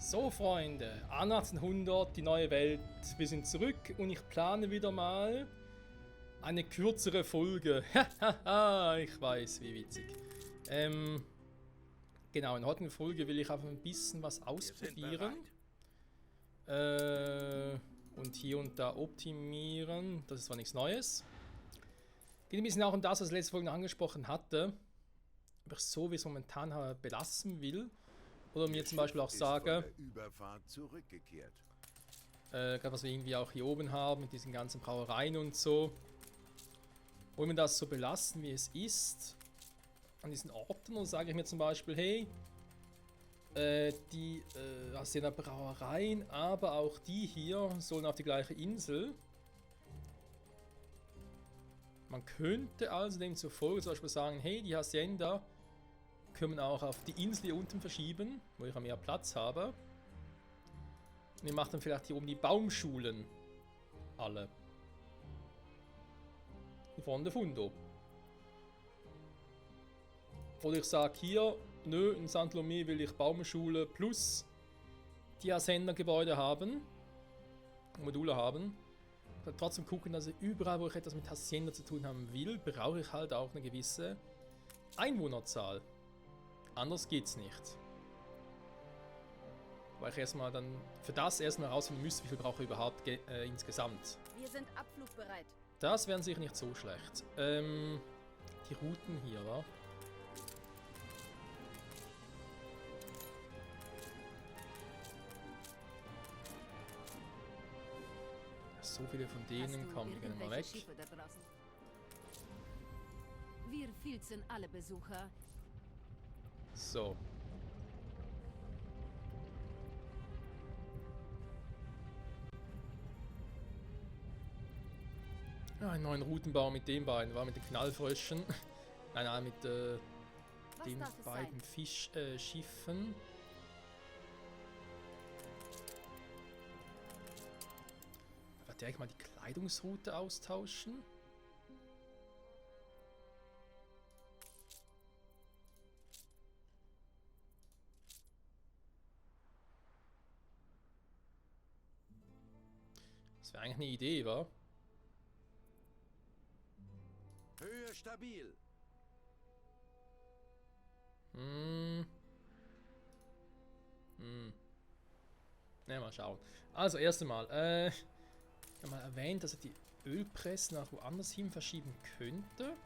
So Freunde, Anno 1800, die neue Welt, wir sind zurück und ich plane wieder mal eine kürzere Folge. Hahaha, ich weiß, wie witzig. Genau, in der heutigen Folge will ich einfach ein bisschen was ausprobieren. Und hier und da optimieren, das ist zwar nichts Neues. Geht ein bisschen auch um das, was ich letzte Folge noch angesprochen hatte. Ob ich so, wie es momentan habe, belassen will. Oder mir zum Beispiel auch sage, gerade was wir irgendwie auch hier oben haben, mit diesen ganzen Brauereien und so. Wollen wir das so belassen, wie es ist, an diesen Orten? Oder sage ich mir zum Beispiel, hey, die Asena Brauereien, aber auch die hier sollen auf die gleiche Insel. Man könnte also demzufolge zum Beispiel sagen, hey, die Hacienda können wir auch auf die Insel hier unten verschieben, wo ich mehr Platz habe. Und ihr macht dann vielleicht hier oben die Baumschulen. Alle. Von der Fundo. Oder ich sage hier, nö, in St. Lomé will ich Baumschule plus die Hacienda-Gebäude haben. Module haben. Ich kann trotzdem gucken, dass ich überall, wo ich etwas mit Hacienda zu tun haben will, brauche ich halt auch eine gewisse Einwohnerzahl. Anders geht's nicht. Weil ich erstmal dann für das erstmal herausfinden müsste, wie viel brauche ich überhaupt insgesamt. Wir sind abflugbereit. Das wären sicher nicht so schlecht. Die Routen hier, wa? So viele von denen kommen, die gehen mal weg. Wir filzen alle Besucher. So. Ja, einen neuen Routenbau mit den beiden, war mit den Knallfröschen. Nein, mit den beiden Fischschiffen. Aber direkt mal die Kleidungsroute austauschen. Das wäre eigentlich eine Idee, wa? Höhe stabil. Ne, mal schauen. Also, erst einmal, ich habe mal erwähnt, dass er die Ölpressen auch woanders hin verschieben könnte.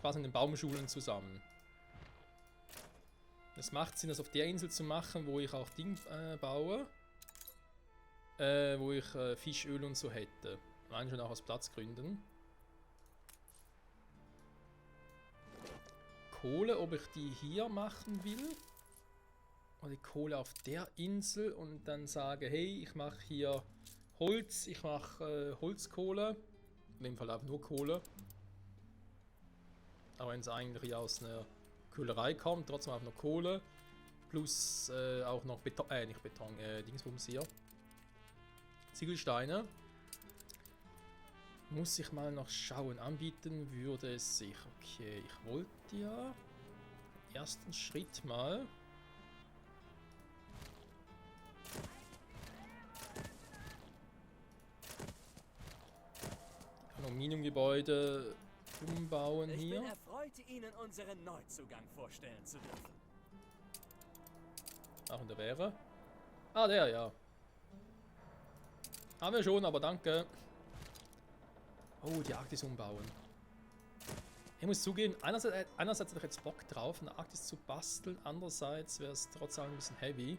Quasi in den Baumschulen zusammen. Es macht Sinn, das auf der Insel zu machen, wo ich auch Ding baue. Wo ich Fischöl und so hätte. Allein schon auch aus Platzgründen. Kohle, ob ich die hier machen will. Oder die Kohle auf der Insel und dann sage, hey, ich mache hier Holz, ich mache Holzkohle. In dem Fall auch nur Kohle. Aber wenn es eigentlich aus einer Köhlerei kommt, trotzdem auch noch Kohle. Plus auch noch Beton, nicht Beton, Dingsbums hier. Ziegelsteine. Muss ich mal noch schauen. Anbieten würde es sich. Okay, ich wollte ja ersten Schritt mal. Aluminiumgebäude umbauen hier. Ich bin erfreut, Ihnen unseren Neuzugang vorstellen zu dürfen. Ach, und der wäre? Ah, der, ja. Haben wir schon, aber danke. Oh, die Arktis umbauen. Ich muss zugeben, einerseits hätte ich jetzt Bock drauf, eine Arktis zu basteln. Andererseits wäre es trotzdem ein bisschen heavy.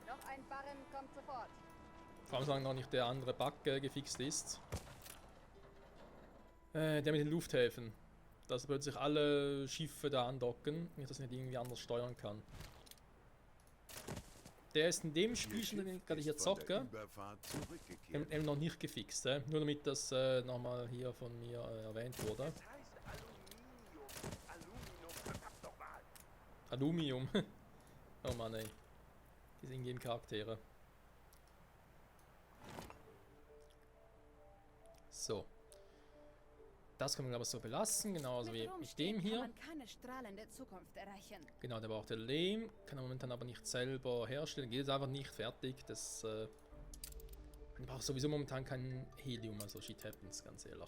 Noch ein Barren kommt sofort. Vor allem, solange noch nicht der andere Bug gefixt ist. Der mit den Lufthäfen. Dass plötzlich alle Schiffe da andocken und ich das nicht irgendwie anders steuern kann. Der ist in dem Spiel schon, den ich gerade hier zocke, noch nicht gefixt. Nur damit das nochmal hier von mir erwähnt wurde. Aluminium. Oh Mann, ey. Diese Ingame-Charaktere. So. Das können wir glaube ich so belassen, genauso wie mit dem hier. Kann man keine strahlende Zukunft erreichen. Genau, der braucht der Lehm, kann er momentan aber nicht selber herstellen, geht jetzt einfach nicht fertig. Das man braucht sowieso momentan kein Helium, also shit happens, ganz ehrlich.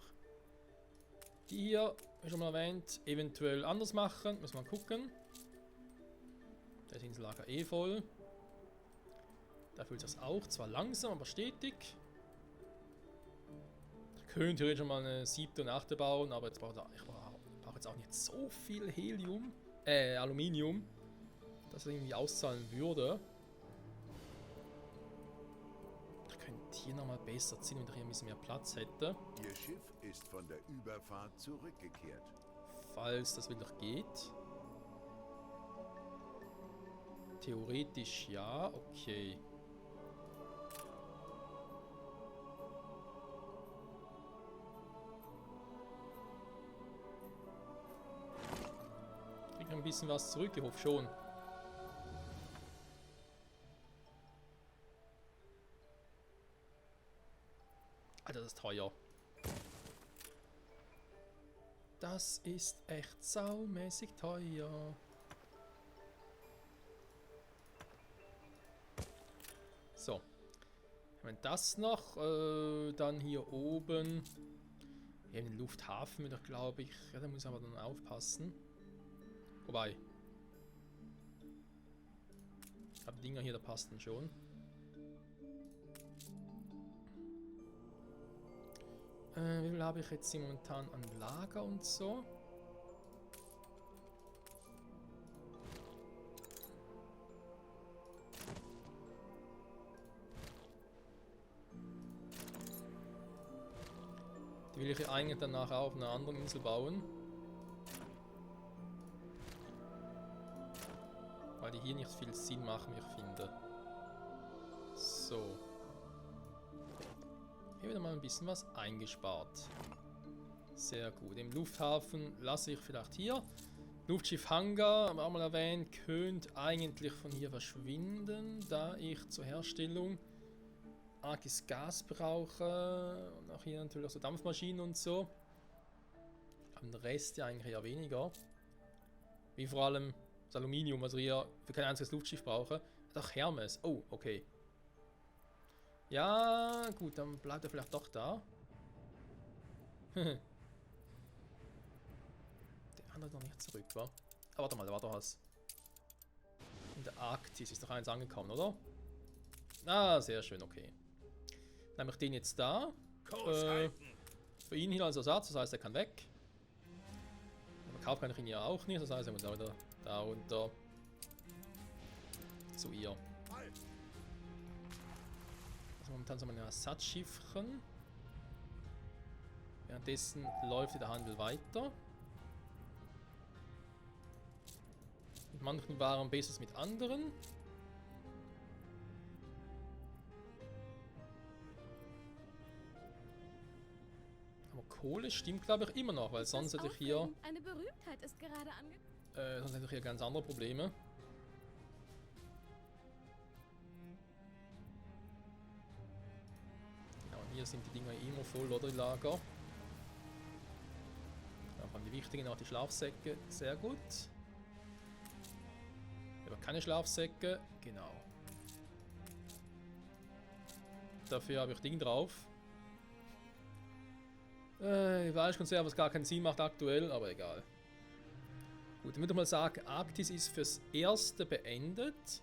Die hier, wie schon mal erwähnt, eventuell anders machen, müssen wir mal gucken. Das Insellager eh voll. Da fühlt sich das auch, zwar langsam, aber stetig. Ich könnte theoretisch schon mal eine 7. und 8. bauen, aber jetzt ich brauche jetzt auch nicht so viel Helium, Aluminium, dass es irgendwie auszahlen würde. Ich könnte hier nochmal besser ziehen, wenn ich hier ein bisschen mehr Platz hätte. Ihr Schiff ist von der Überfahrt zurückgekehrt. Falls das wirklich geht. Theoretisch ja, okay. Ich kriege ein bisschen was zurück, ich hoffe schon. Alter, das ist teuer. Das ist echt saumäßig teuer. So. Wenn das noch, dann hier oben. Wir haben den Lufthafen wieder, glaube ich. Ja, da muss aber dann aufpassen. Wobei. Aber die Dinger hier, da passten schon. Wie viel habe ich jetzt hier momentan an Lager und so? Die will ich eigentlich dann nachher auf einer anderen Insel bauen. Weil die hier nicht viel Sinn machen, wie ich finde. So. Hier wieder mal ein bisschen was eingespart. Sehr gut. Im Lufthafen lasse ich vielleicht hier. Luftschiff Hangar, haben wir auch mal erwähnt, könnte eigentlich von hier verschwinden, da ich zur Herstellung arges Gas brauche. Und auch hier natürlich auch so Dampfmaschinen und so. Aber den Rest ja eigentlich eher weniger. Wie vor allem das Aluminium, was wir hier für kein einziges Luftschiff brauchen. Doch Hermes. Oh, okay. Ja, gut, dann bleibt er vielleicht doch da. Der andere noch nicht zurück, war. Ah, warte mal, da war doch was. In der Arktis ist doch eins angekommen, oder? Ah, sehr schön, okay. Dann nehme ich den jetzt da. Für ihn hier als Ersatz, das heißt, er kann weg. Aber kaufen kann ich ihn ja auch nicht, das heißt, er muss auch wieder da runter. Zu ihr. Also momentan sind wir ein Ersatzschiffchen. Währenddessen läuft der Handel weiter. Mit manchen Waren besser als mit anderen. Aber Kohle stimmt, glaube ich, immer noch, weil sonst hätte ich hier. Eine Berühmtheit ist gerade Sonst hätte ich hier ganz andere Probleme. Ja, und hier sind die Dinger immer voll, oder die Lager. Ja, vor allem die wichtigen, auch die Schlafsäcke. Sehr gut. Aber keine Schlafsäcke. Genau. Dafür habe ich Ding drauf. Fleischkonserve, was gar keinen Sinn macht aktuell, aber egal. Gut, dann würde ich mal sagen, Arktis ist fürs Erste beendet.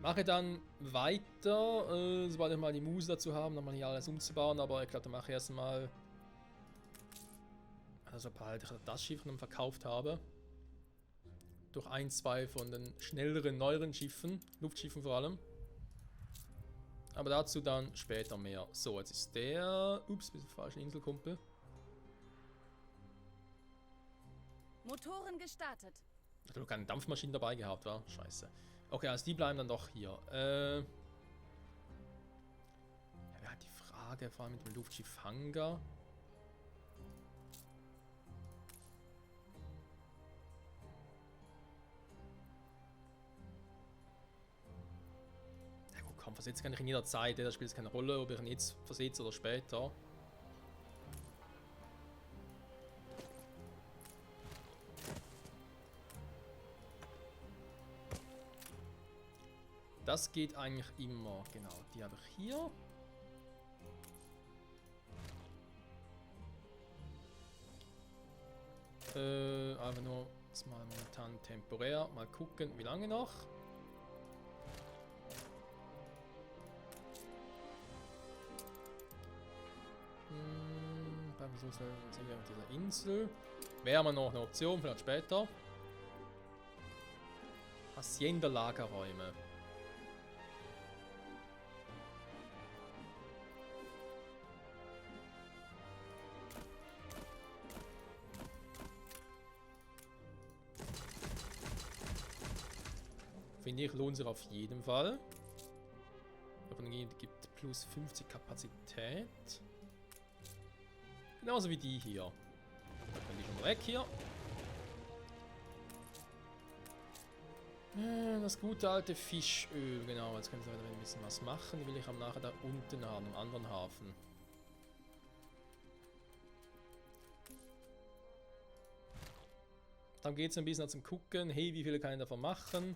Mache dann weiter, sobald ich mal die Muse dazu habe, nochmal hier alles umzubauen, aber ich glaube, dann mache ich erstmal. Also, sobald ich das Schiff dann verkauft habe. Durch ein, zwei von den schnelleren, neueren Schiffen, Luftschiffen vor allem. Aber dazu dann später mehr. So, jetzt ist der. Ups, bisschen falsche Inselkumpel. Motoren gestartet. Ich habe keine Dampfmaschinen dabei gehabt, war? Scheiße. Okay, also die bleiben dann doch hier. Ja, wer hat die Frage, vor allem mit dem Luftschiff Hangar. Ja gut, komm, versetzen kann ich in jeder Zeit. Das spielt keine Rolle, ob ich ihn jetzt versetze oder später. Das geht eigentlich immer. Genau, die habe ich hier. Aber nur jetzt mal momentan temporär. Mal gucken, wie lange noch. Beim Besuch dieser Insel. Wäre mal noch eine Option, vielleicht später. Hacienda-Lagerräume. Finde ich, lohnt sich auf jeden Fall. Davon gibt plus 50 Kapazität. Genauso wie die hier. Da können die schon mal weg hier. Das gute alte Fischöl, genau. Jetzt können sie wieder ein bisschen was machen. Die will ich am nachher da unten haben, im anderen Hafen. Dann geht es ein bisschen zum Gucken. Hey, wie viele kann ich davon machen?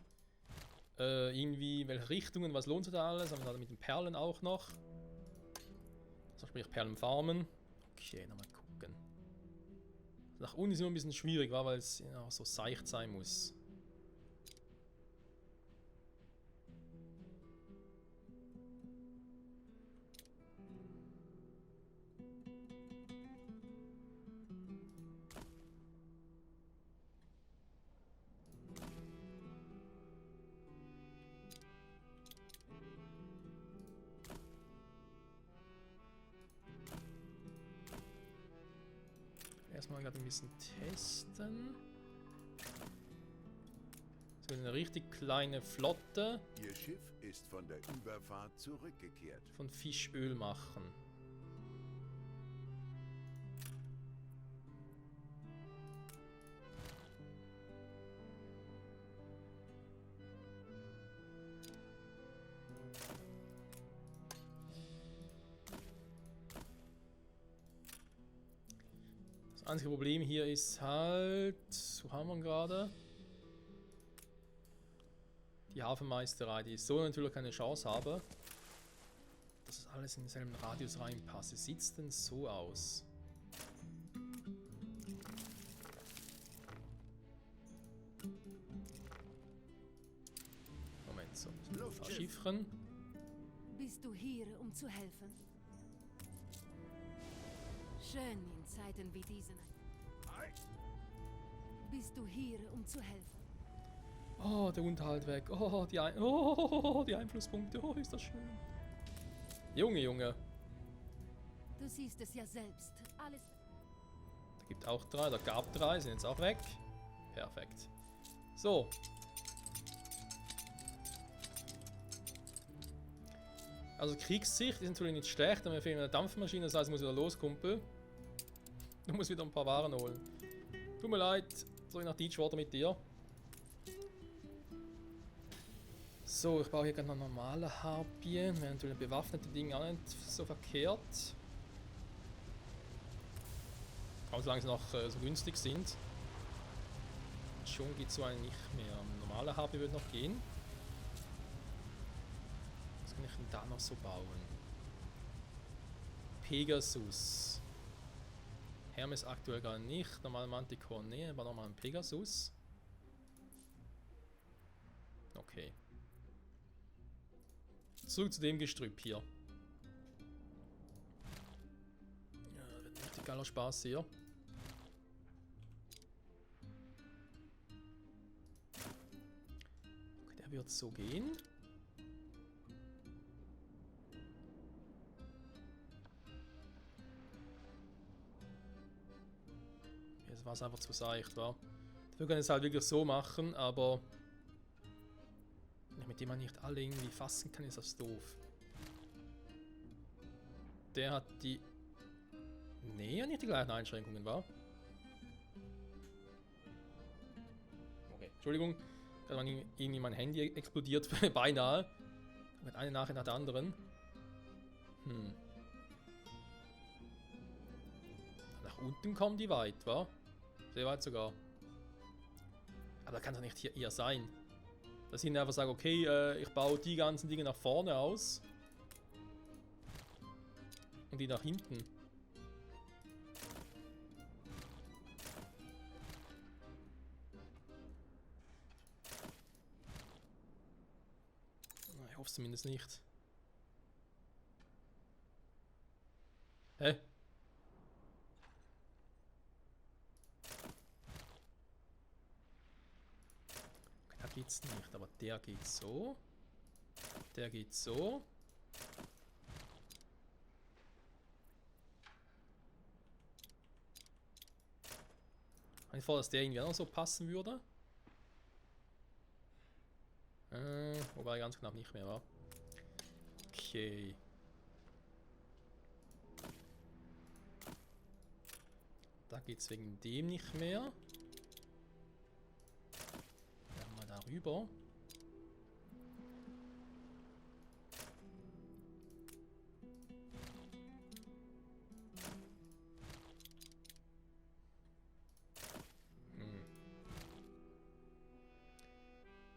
Irgendwie, welche Richtungen, was lohnt sich da alles? Haben wir da mit den Perlen auch noch? So, sprich Perlen farmen. Okay, nochmal gucken. Nach unten ist immer ein bisschen schwierig, weil es ja, so seicht sein muss. Erstmal gerade ein bisschen testen. So eine richtig kleine Flotte Ihr Schiff ist von der Überfahrt zurückgekehrt. von Fischöl machen. Das einzige Problem hier ist halt, wo haben wir ihn gerade? Die Hafenmeisterei, die so natürlich keine Chance habe, dass es alles in denselben Radius reinpasst. Wie sieht es denn so aus? Moment, so, ein paar Chiffren. Bist du hier, um zu helfen? Schön in Zeiten wie diesen. Bist du hier, um zu helfen? Oh, der Unterhalt weg. Oh, die Einflusspunkte. Oh, ist das schön. Junge. Du siehst es ja selbst. Alles. Da gibt auch 3, da gab 3, sind jetzt auch weg. Perfekt. So. Also Kriegssicht ist natürlich nicht schlecht, aber mir fehlt eine Dampfmaschine, das heißt, ich muss wieder los, Kumpel. Du musst wieder ein paar Waren holen. Tut mir leid, soll ich nach Deepwater mit dir? So, ich baue hier gerade noch normale Harpien. Wäre natürlich bewaffnete Dinge auch nicht so verkehrt. Aber solange sie noch so günstig sind. Schon geht so eigentlich nicht mehr. Normale Harpie wird noch gehen. Was kann ich denn da noch so bauen? Pegasus. Hermes aktuell gar nicht. Normal Manticore, nee, aber nochmal ein Pegasus. Okay. Zurück zu dem Gestrüpp hier. Ja, wird richtig geiler Spaß hier. Okay, der wird so gehen. Jetzt war es einfach zu seicht, war. Wir können es halt wirklich so machen, aber mit dem man nicht alle irgendwie fassen kann, ist das doof. Der hat die... Nee, nicht die gleichen Einschränkungen, war. Okay, Entschuldigung. Da war irgendwie mein Handy explodiert, beinahe. Mit einer nachher nach der anderen. Nach unten kommen die weit, wa? Sehr weit sogar. Aber da kann doch nicht hier sein. Dass ich einfach sage, okay, ich baue die ganzen Dinge nach vorne aus. Und die nach hinten. Ich hoffe es zumindest nicht. Hä? Da geht's nicht, aber der geht so. Der geht so. Ich vor, dass der irgendwie auch noch so passen würde. Wobei ganz knapp nicht mehr war. Okay. Da geht es wegen dem nicht mehr. Dann mal darüber.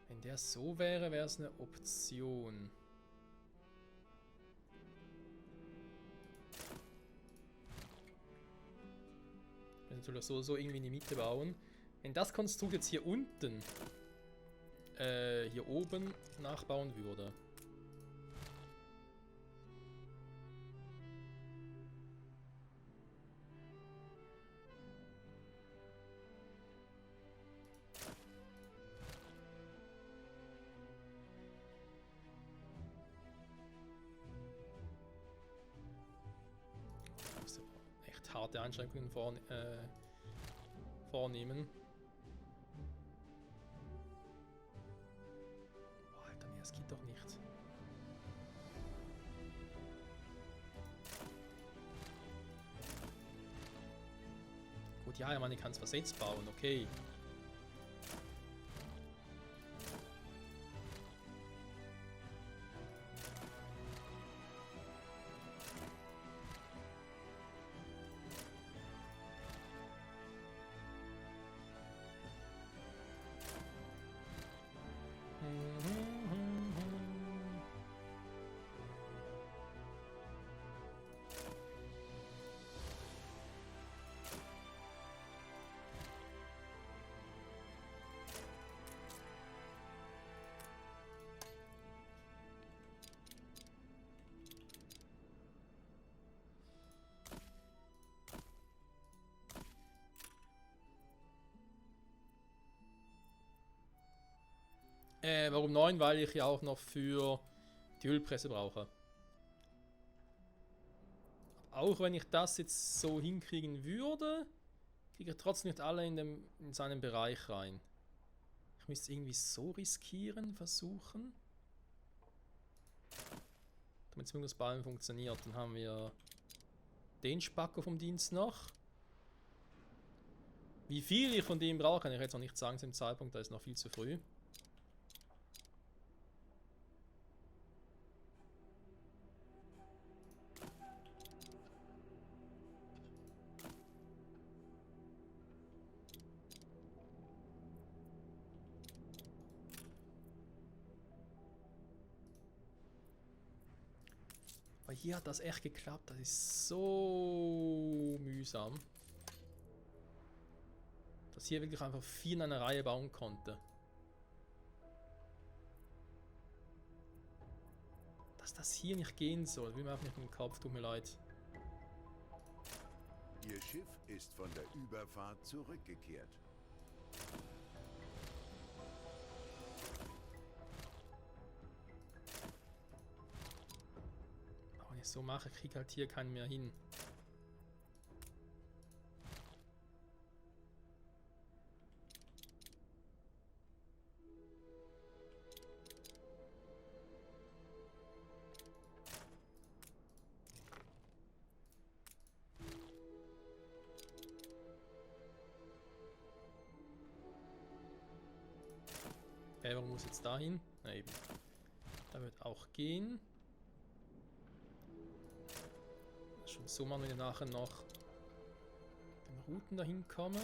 Wenn der so wäre, wäre es eine Option. Natürlich so irgendwie in die Mitte bauen. Wenn das Konstrukt jetzt hier unten, hier oben nachbauen würde. Echt harte Einschränkungen vornehmen. Oh, Alter, nee, das geht doch nicht. Gut, ja, ich meine, ich kann es versetzt bauen, okay. Warum 9? Weil ich ja auch noch für die Ölpresse brauche. Auch wenn ich das jetzt so hinkriegen würde, kriege ich trotzdem nicht alle in seinen Bereich rein. Ich müsste irgendwie so riskieren, versuchen. Damit zumindest bei allem funktioniert. Dann haben wir den Spacko vom Dienst noch. Wie viel ich von dem brauche, kann ich jetzt noch nicht sagen zu dem Zeitpunkt, da ist noch viel zu früh. Aber hier hat das echt geklappt. Das ist so mühsam. Dass hier wirklich einfach 4 in einer Reihe bauen konnte. Dass das hier nicht gehen soll, will mir einfach nicht im Kopf, tut mir leid. Ihr Schiff ist von der Überfahrt zurückgekehrt. Aber wenn ich es so mache, kriege ich halt hier keinen mehr hin. Warum muss jetzt dahin? Na eben. Da wird auch gehen. Schon so machen, wenn ich nachher noch den Routen dahin komme.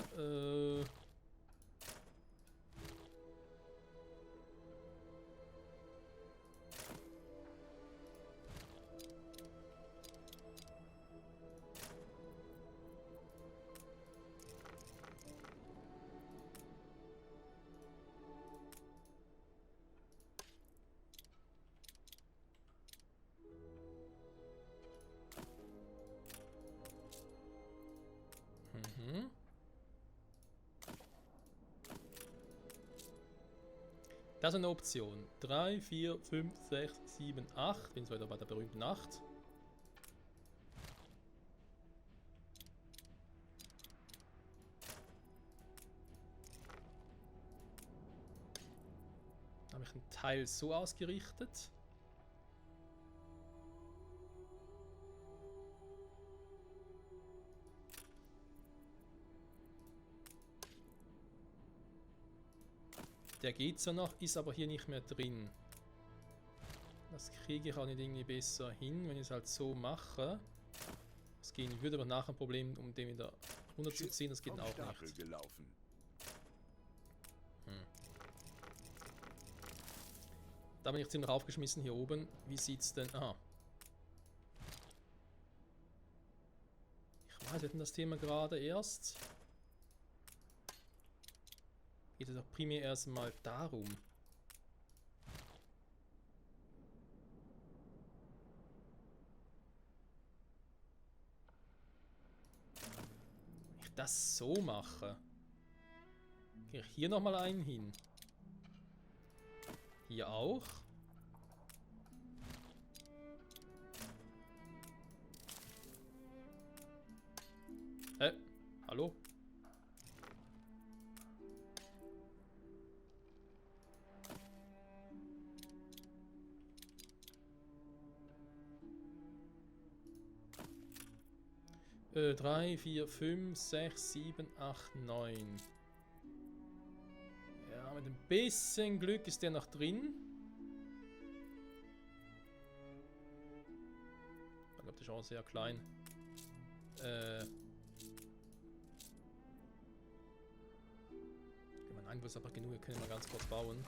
Das ist eine Option. 3, 4, 5, 6, 7, 8. Bin jetzt wieder bei der berühmten 8. Habe ich einen Teil so ausgerichtet. Der geht so noch, ist aber hier nicht mehr drin. Das kriege ich auch nicht irgendwie besser hin, wenn ich es halt so mache. Das gehen würde aber nachher ein Problem, um den wieder runterzuziehen, das geht Vom auch Stapel nicht. gelaufen. Da bin ich ziemlich aufgeschmissen hier oben. Wie sieht's denn? Aha. Ich weiß, wir hatten das Thema gerade erst. Geht es doch primär erstmal darum. Wenn ich das so mache, gehe ich hier nochmal einen hin. Hier auch. Hallo? Drei, 4, 5, 6, 7, 8, 9. Ja, mit ein bisschen Glück ist der noch drin. Ich glaube, die Chance ist sehr klein. Mein Angriff ist aber genug, wir können mal ganz kurz bauen.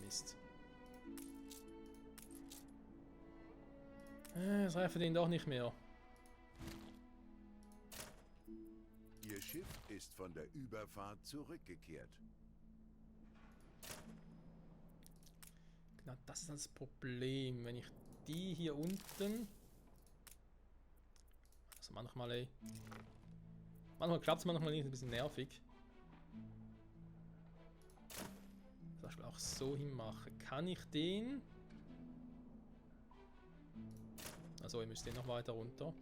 Mist. Das reicht für den doch nicht mehr. Ihr Schiff ist von der Überfahrt zurückgekehrt. Genau, das ist das Problem. Wenn ich die hier unten... Also manchmal, ey. Manchmal klappt es, manchmal nicht. Ein bisschen nervig. Zum Beispiel auch so hinmache. Kann ich den... Also, ihr müsst den noch weiter runter.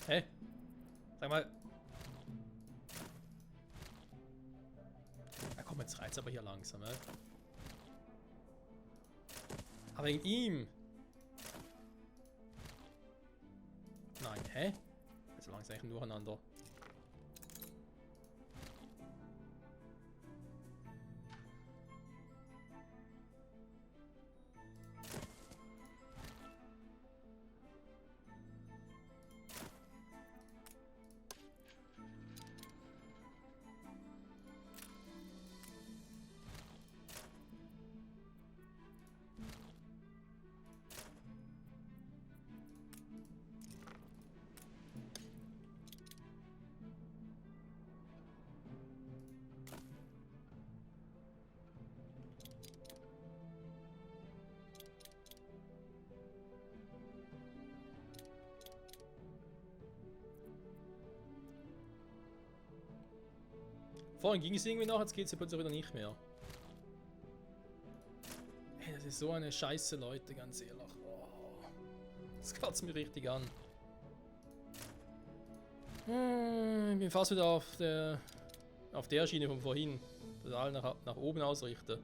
Hä? Sag mal. Na komm, jetzt reizt aber hier langsam, ne? Aber wegen ihm. Nein, hä? Jetzt langsam eigentlich durcheinander. Vorhin ging es irgendwie noch, jetzt geht es ja plötzlich wieder nicht mehr. Hey, das ist so eine Scheiße, Leute, ganz ehrlich. Oh, das kotzt mich richtig an. Ich bin fast wieder auf der Schiene von vorhin. Das alle nach oben ausrichte.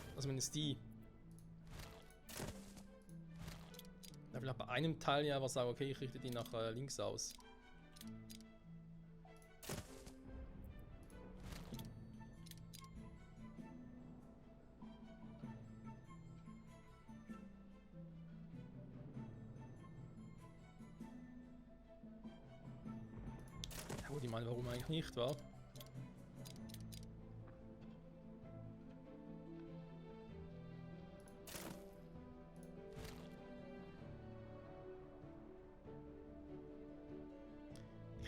Also zumindest die. Da will bei einem Teil ja was sagen, okay, ich richte die nach links aus. Ja gut, ich meine, warum eigentlich nicht, wa?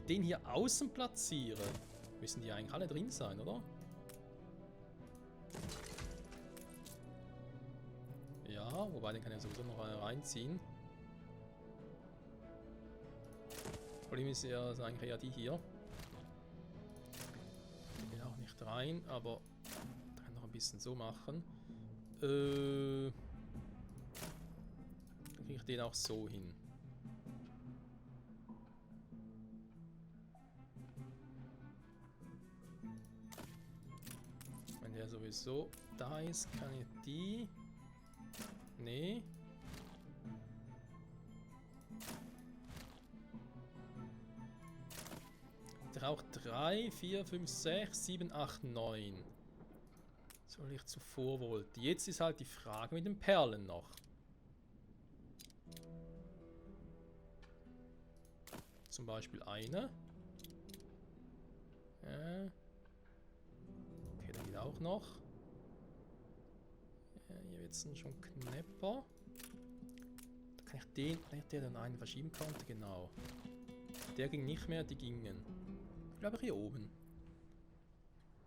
den hier außen platziere, müssen die eigentlich alle drin sein, oder? Ja, wobei den kann ich sowieso noch reinziehen. Problem ist ja eigentlich eher die hier. Die will auch nicht rein, aber kann noch ein bisschen so machen. Dann kriege ich den auch so hin. Wenn der sowieso da ist, kann ich die... Nee. Der auch 3, 4, 5, 6, 7, 8, 9. So wie ich zuvor wollte. Jetzt ist halt die Frage mit den Perlen noch. Zum Beispiel eine. Okay, da geht auch noch. Hier wird es schon knapper. Da kann ich den, der dann einen verschieben konnte, genau. Der ging nicht mehr, die gingen. Ich glaube hier oben.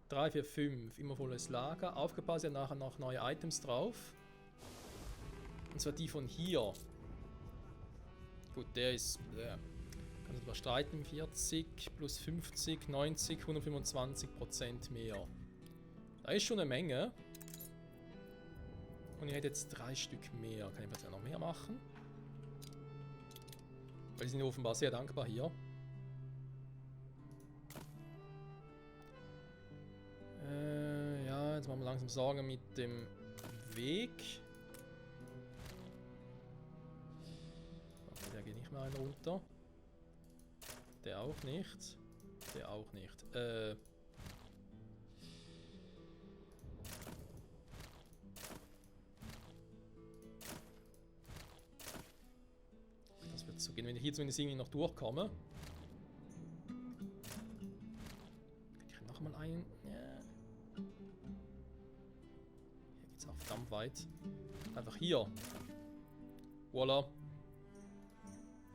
3, 4, 5, immer volles Lager. Aufgepasst, ja nachher noch neue Items drauf. Und zwar die von hier. Gut, der ist... kann ich überstreiten. 40 plus 50, 90, 125% mehr. Da ist schon eine Menge. Und ich hätte jetzt 3 Stück mehr. Kann ich jetzt ja noch mehr machen? Weil die sind offenbar sehr dankbar hier. Ja, jetzt machen wir langsam Sorgen mit dem Weg. Okay, der geht nicht mehr runter. Der auch nicht. Der auch nicht. Das wird so gehen, wenn ich hier zumindest irgendwie noch durchkomme. Ich kriege noch mal einen. Ja. Hier geht's auch verdammt weit. Einfach hier. Voila.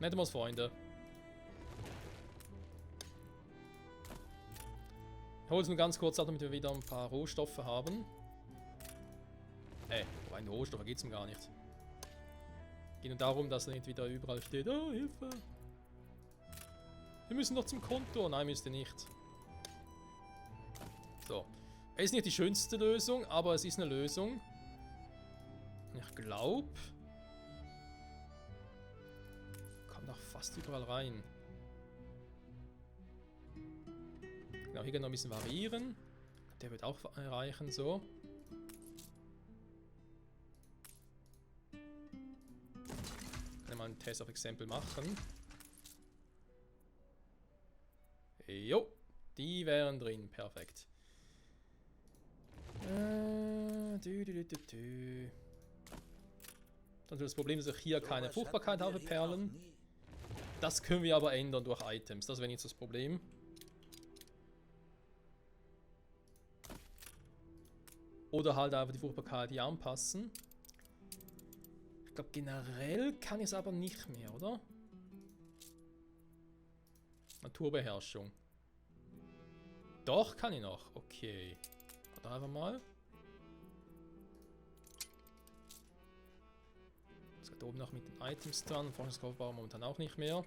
Netten wir's, Freunde. Ich hole es nur ganz kurz ab, damit wir wieder ein paar Rohstoffe haben. Wobei in Rohstoffe geht es mir gar nicht. Geht nur darum, dass er nicht wieder überall steht. Oh, Hilfe! Wir müssen noch zum Konto. Nein, müsst ihr nicht. So. Es ist nicht die schönste Lösung, aber es ist eine Lösung. Ich glaube... Kommt auch fast überall rein. Genau, hier noch ein bisschen variieren. Der wird auch reichen, so. Kann ich mal einen Test of Example machen. Jo, die wären drin, perfekt. Dann das Problem, dass ich hier keine Fruchtbarkeit habe, Perlen. Das können wir aber ändern durch Items, das wäre nicht das Problem. Oder halt einfach die Fruchtbarkeit hier anpassen. Ich glaube, generell kann ich es aber nicht mehr, oder? Naturbeherrschung. Doch, kann ich noch. Okay. Warte einfach mal. Das geht oben noch mit den Items dran. Forschungsaufbau momentan auch nicht mehr.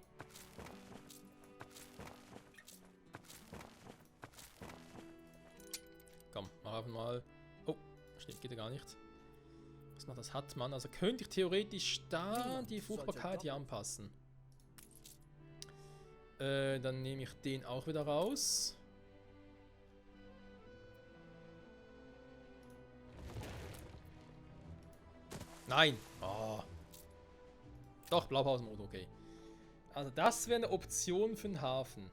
Komm, mach einfach mal. Geht ja gar nicht. Was macht das? Hat man. Also könnte ich theoretisch da die Fruchtbarkeit hier anpassen. Dann nehme ich den auch wieder raus. Nein! Oh. Doch, Blaupausenmodus, okay. Also das wäre eine Option für den Hafen.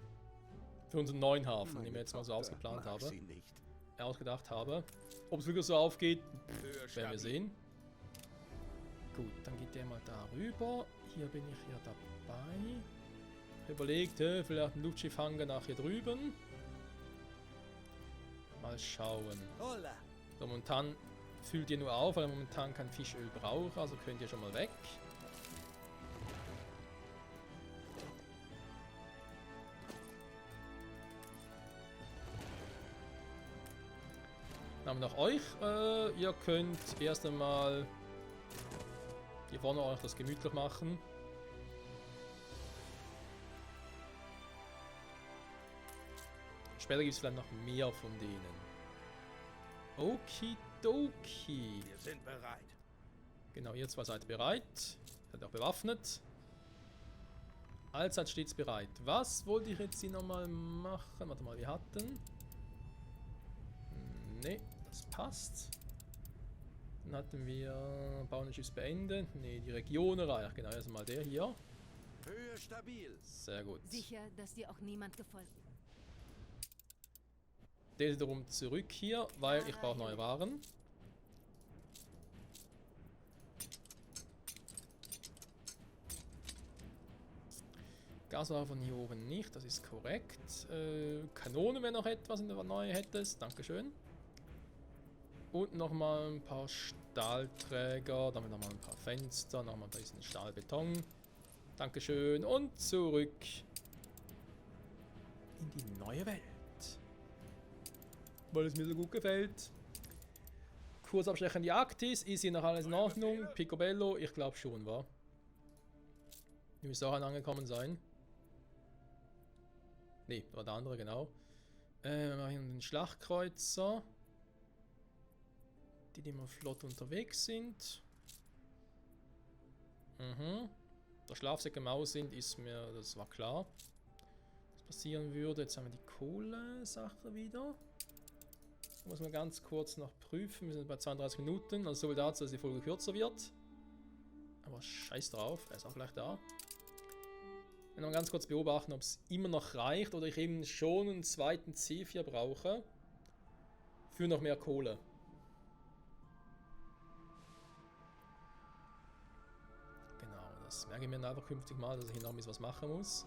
Für unseren neuen Hafen, den wir jetzt mal so ausgeplant haben. Ausgedacht habe. Ob es wirklich so aufgeht, werden wir sehen. Gut, dann geht der mal darüber. Hier bin ich ja dabei. Überlegt, vielleicht ein Luftschiffhanger nach hier drüben. Mal schauen. So, momentan füllt ihr nur auf, weil ihr momentan kein Fischöl braucht, also könnt ihr schon mal weg. Schauen wir nach euch. Ihr könnt erst einmal hier vorne euch das gemütlich machen. Später gibt es vielleicht noch mehr von denen. Okidoki. Wir sind bereit. Genau, ihr zwei seid bereit. Seid auch bewaffnet. Allzeit stets bereit. Was wollte ich jetzt hier nochmal machen? Warte mal, wir hatten... Ne, das passt. Dann hatten wir... Bauen des Schiffs beenden. Ne, die Region erreicht. Genau, erstmal der hier. Höhe stabil. Sehr gut. Sicher, dass dir auch niemand gefolgt. Der darum zurück hier, weil ich brauche neue Waren. Gasware von hier oben nicht, das ist korrekt. Kanone wäre noch etwas, wenn du was Neues hättest. Dankeschön. Und nochmal ein paar Stahlträger, damit nochmal ein paar Fenster, nochmal ein bisschen Stahlbeton. Dankeschön. Und zurück in die neue Welt. Weil es mir so gut gefällt. Kursabstecher in die Arktis. Ist hier noch alles in Ordnung? Picobello? Ich glaube schon, war. Die müsste auch angekommen sein. Ne, da war der andere, genau. Wir machen hier den Schlachtkreuzer. Die immer flott unterwegs sind. Der Schlafsäcke im Aus sind, ist mir, das war klar. Was passieren würde. Jetzt haben wir die Kohle-Sache wieder. Muss man ganz kurz noch prüfen. Wir sind bei 32 Minuten. Also so viel dazu, dass die Folge kürzer wird. Aber scheiß drauf, er ist auch gleich da. Wir noch ganz kurz beobachten, ob es immer noch reicht oder ich eben schon einen zweiten C4 brauche. Für noch mehr Kohle. Genau, das merke ich mir einfach künftig mal, dass ich hier noch ein bisschen was machen muss.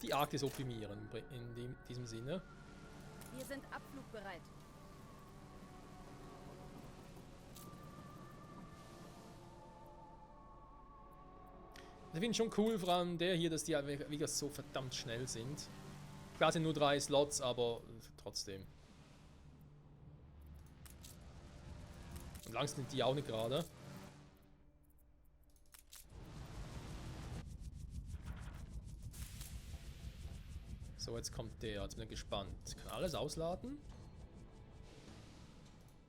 Die Arktis optimieren in diesem Sinne. Wir sind abflugbereit. Ich finde schon cool, vor allem der hier, dass die wirklich so verdammt schnell sind. Klar sind nur 3 Slots, aber trotzdem. Und langsam sind die auch nicht gerade. So, jetzt kommt der. Jetzt bin ich gespannt. Kann alles ausladen?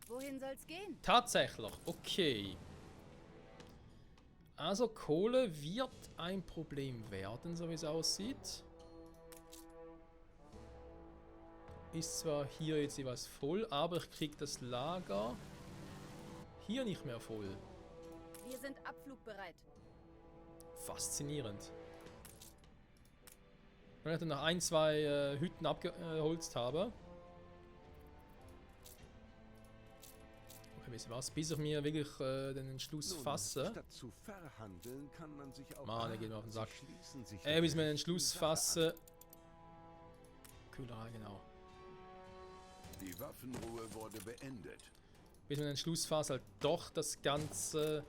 Wohin soll's gehen? Tatsächlich, okay. Also Kohle wird ein Problem werden, so wie es aussieht. Ist zwar hier jetzt jeweils voll, aber ich kriege das Lager hier nicht mehr voll. Wir sind abflugbereit. Faszinierend. Wenn ich dann noch 1, 2 Hütten abgeholzt habe. Okay, wisst ihr was? Bis ich mir wirklich den Entschluss fasse. Statt zu verhandeln, kann man sich auch Mann, der geht mir auf den Sack. Bis Bis ich mir den Entschluss fasse. Kühlerei, genau. Die Waffenruhe wurde beendet. Bis ich mir den Entschluss fasse, halt doch die ganze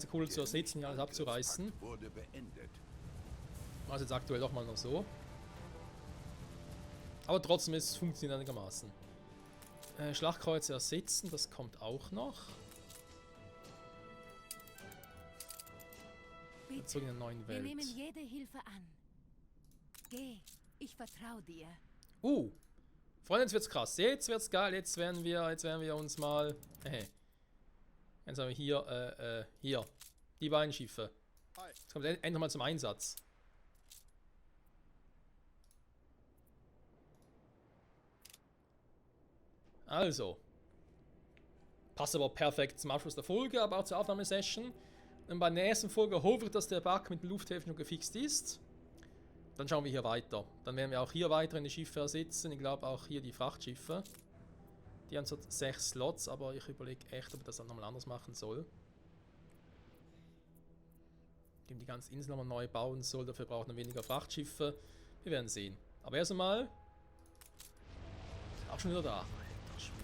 Kohle zu ersetzen, alles abzureißen. Wurde beendet. Also jetzt aktuell doch mal noch so. Aber trotzdem ist es funktioniert einigermaßen. Schlachtkreuze ersetzen, das kommt auch noch. Zurück in der neuen Wir Welt. nehmen jede Hilfe an. Geh, ich vertraue dir. Freunde, jetzt wird's krass. Jetzt wird's geil. Jetzt werden wir uns mal. Jetzt haben wir hier die beiden Schiffe. Jetzt kommt endlich mal zum Einsatz. Also. Passt aber perfekt zum Abschluss der Folge, aber auch zur Aufnahmesession. Und bei der nächsten Folge hoffe ich, dass der Bug mit den Lufthäfen schon gefixt ist. Dann schauen wir hier weiter. Dann werden wir auch hier weiter in die Schiffe ersetzen. Ich glaube auch hier die Frachtschiffe. Die haben so 6 Slots, aber ich überlege echt, ob ich das dann nochmal anders machen soll. Die ganze Insel nochmal neu bauen soll, dafür braucht man weniger Frachtschiffe. Wir werden sehen. Aber erst einmal. Ist auch schon wieder da. Alter Schwede.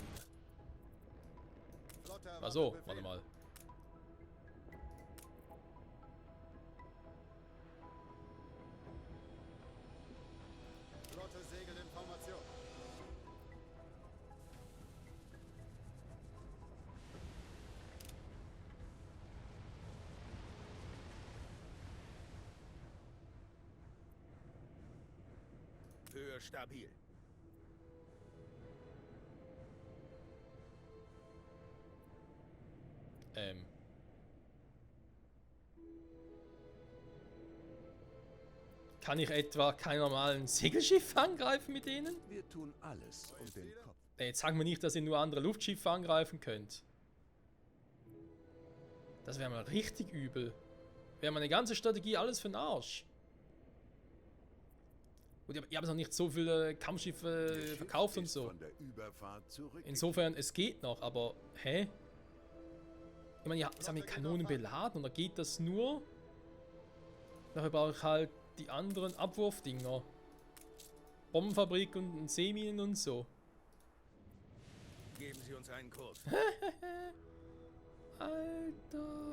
Also, warte mal. Flotte segelt in stabil. Kann ich etwa kein normalen Segelschiff angreifen mit denen? Wir tun alles, um den Kopf. Jetzt sagen wir nicht, dass ihr nur andere Luftschiffe angreifen könnt. Das wäre mal richtig übel. Wäre meine ganze Strategie alles für den Arsch. Und ihr habt noch nicht so viele Kampfschiffe verkauft und so. Von der Überfahrt zurückgekehrt. Insofern, es geht noch, aber hä? Ich meine, ihr habt mit Kanonen beladen oder geht das nur? Dafür brauche ich halt die anderen Abwurfdinger. Bombenfabrik und Seeminen und so. Geben Sie uns einen Kurs. Alter.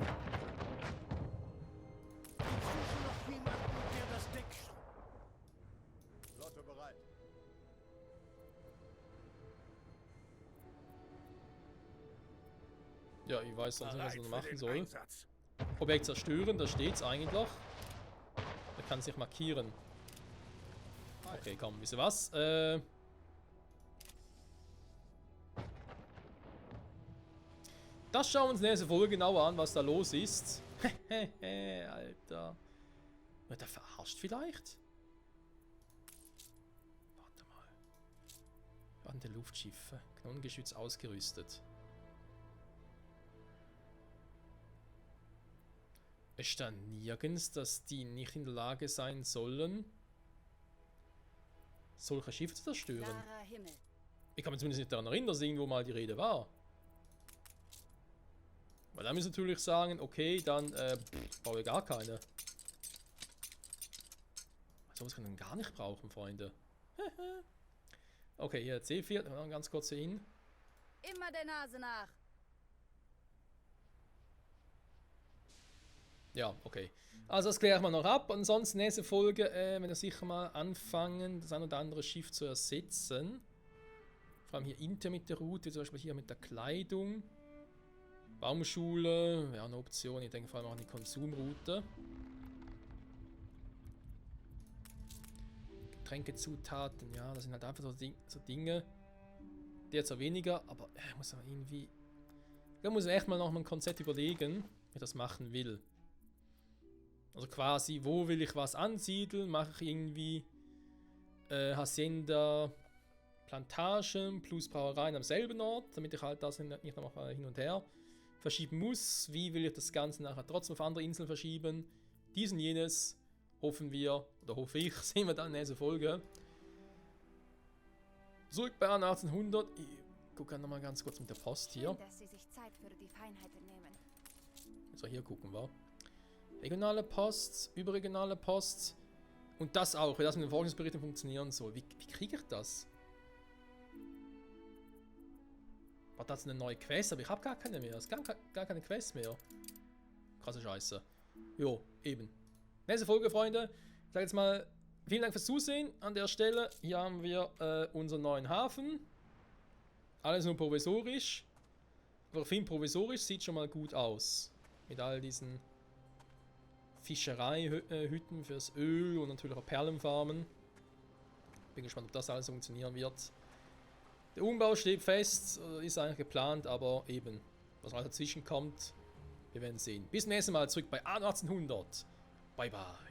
Ich suche noch jemanden, der das Deck schraubt. Flotte bereit. Ja, ich weiß sonst nicht, was Bereit man für machen den soll. Einsatz. Objekt zerstören, da steht's eigentlich. Da kann sich markieren. Okay, komm, wisst ihr was? Das schauen wir uns nächste Folge genauer an, was da los ist. Alter. Wird er verarscht vielleicht? Warte mal. An Luftschiffe. Kanonengeschütz ausgerüstet. Es stand nirgends, dass die nicht in der Lage sein sollen, solche Schiffe zu zerstören. Klarer Himmel. Ich kann mich zumindest nicht daran erinnern, dass irgendwo mal die Rede war. Weil dann müssen wir natürlich sagen, okay, dann brauche ich gar keine. Sowas kann man gar nicht brauchen, Freunde. Okay, hier C4, ganz kurz hier hin. Immer der Nase nach. Ja, okay. Also das klären wir noch ab. Ansonsten nächste Folge, wenn wir sicher mal anfangen, das ein oder andere Schiff zu ersetzen. Vor allem hier intern mit der Route, zum Beispiel hier mit der Kleidung. Baumschule, wäre eine Option. Ich denke vor allem auch an die Konsumroute. Getränkezutaten, ja, das sind halt einfach so Dinge. Die jetzt zwar weniger, aber ich muss aber irgendwie... Da muss ich echt mal noch ein Konzept überlegen, wie ich das machen will. Also quasi, wo will ich was ansiedeln? Mache ich irgendwie Hacienda, Plantagen plus Brauereien am selben Ort, damit ich halt das nicht noch hin und her verschieben muss. Wie will ich das Ganze nachher trotzdem auf andere Inseln verschieben? Dies und jenes hoffen wir, oder hoffe ich, sehen wir dann in der nächsten Folge. Zurück bei 1800. Ich gucke nochmal ganz kurz mit der Post hier. Schön, dass Sie sich Zeit für die Feinheiten nehmen. So, hier gucken wir. Regionale Post, überregionale Post. Und das auch, wie das mit den Forschungsberichten funktionieren soll. Wie kriege ich das? War das eine neue Quest? Aber ich habe gar keine mehr. Es ist gar keine Quest mehr. Krasse Scheiße. Jo, eben. Nächste Folge, Freunde. Ich sage jetzt mal, vielen Dank fürs Zusehen an der Stelle. Hier haben wir unseren neuen Hafen. Alles nur provisorisch. Aber ich finde, provisorisch sieht schon mal gut aus. Mit all diesen Fischereihütten fürs Öl und natürlich auch Perlenfarmen. Bin gespannt, ob das alles funktionieren wird. Der Umbau steht fest, ist eigentlich geplant, aber eben, was alles dazwischen kommt, wir werden sehen. Bis zum nächsten Mal zurück bei 1800. Bye bye.